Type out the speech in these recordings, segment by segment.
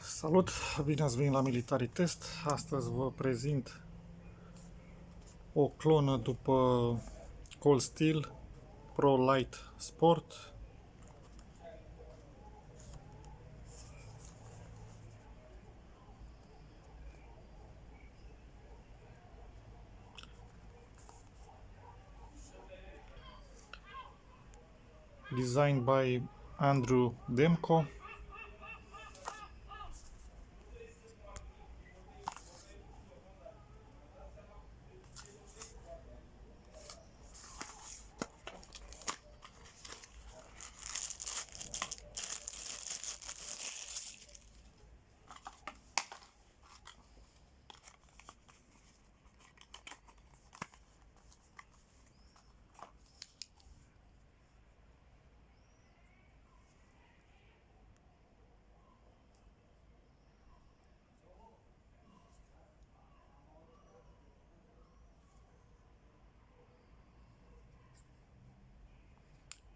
Salut! Bine ați venit la Military Test. Astăzi vă prezint o clonă după Cold Steel Pro Lite Sport. Designed by Andrew Demko.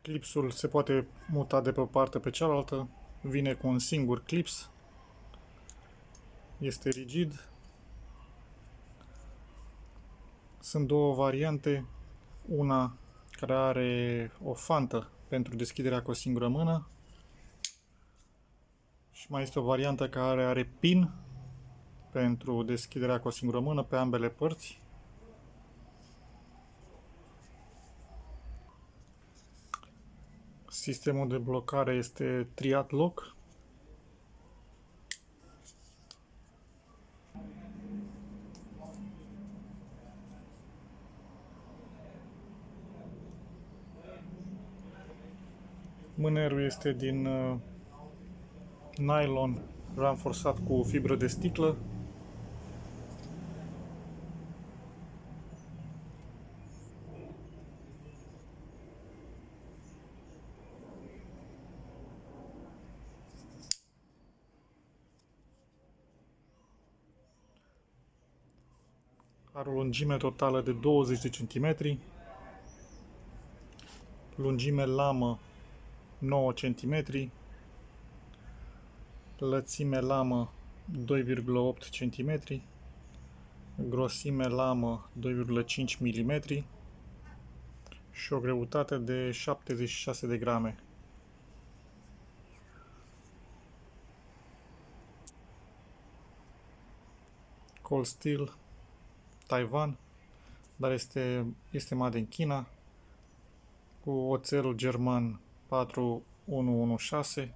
Clipsul se poate muta de pe o parte pe cealaltă. Vine cu un singur clips. Este rigid. Sunt două variante. Una care are o fantă pentru deschiderea cu o singură mână. Și mai este o variantă care are pin pentru deschiderea cu o singură mână pe ambele părți. Sistemul de blocare este Triad Lock. Mânerul este din nylon ranforsat cu fibră de sticlă. Are o lungime totală de 20 de cm, lungime lamă 9 cm, lățime lamă 2,8 cm, grosime lamă 2,5 mm și o greutate de 76 de grame. Cold Steel, Taiwan, dar este made în China, cu oțelul german 4116,